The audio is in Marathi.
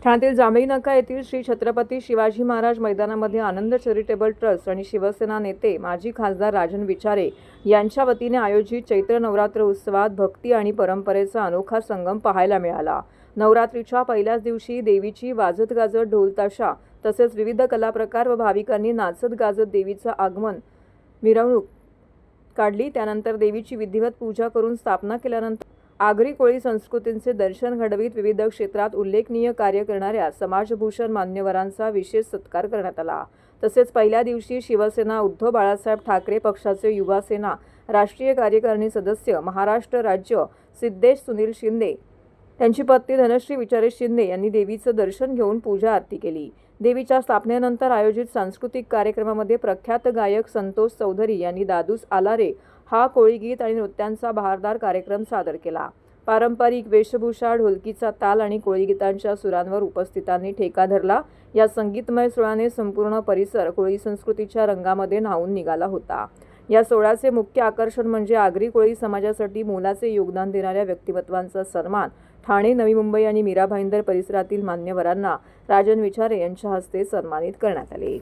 ठाण्यातील जांभई नाका येथील श्री छत्रपती शिवाजी महाराज मैदानामध्ये आनंद चॅरिटेबल ट्रस्ट आणि शिवसेना नेते माजी खासदार राजन विचारे यांच्या वतीने आयोजित चैत्र नवरात्र उत्सवात भक्ती आणि परंपरेचा अनोखा संगम पाहायला मिळाला। नवरात्रीच्या पहिल्याच दिवशी देवीची वाजत गाजत ढोल ताशा तसेच विविध कलाप्रकार व भाविकांनी नाचत गाजत देवीचं आगमन मिरवणूक काढली। त्यानंतर देवीची विधिवत पूजा करून स्थापना केल्यानंतर आगरी कोळी संस्कृतींचे दर्शन घडवीत विविध क्षेत्रात उल्लेखनीय कार्य करणाऱ्या समाजभूषण मान्यवरांचा विशेष सत्कार करण्यात आला। तसेच पहिल्या दिवशी शिवसेना उद्धव बाळासाहेब ठाकरे पक्षाचे युवा सेना राष्ट्रीय कार्यकारिणी सदस्य महाराष्ट्र राज्य सिद्धेश सुनील शिंदे त्यांची पत्नी धनश्री विचारे शिंदे यांनी देवीचं दर्शन घेऊन पूजा आरती केली। देवीच्या स्थापनेनंतर आयोजित सांस्कृतिक कार्यक्रमामध्ये प्रख्यात गायक संतोष चौधरी यांनी दादूस आलारे हा कोळी गीत आणि नृत्यांचा बहारदार कार्यक्रम सादर केला। पारंपरिक वेशभूषा, ढोलकीचा ताल आणि कोळी गीतांच्या सुरांवर उपस्थितांनी ठेका धरला। या संगीतमय सोहळ्याने संपूर्ण परिसर कोळी संस्कृतीच्या रंगामध्ये न्हाऊन निघाला होता। या सोहळ्याचे मुख्य आकर्षण म्हणजे आगरी कोळी समाजासाठी मोलाचे योगदान देणाऱ्या व्यक्तिमत्वांचा सन्मान। ठाणे, नवी मुंबई आणि मीरा भाईंदर परिसरातील मान्यवरांना राजन विचारे यांच्या हस्ते सन्मानित करण्यात आले।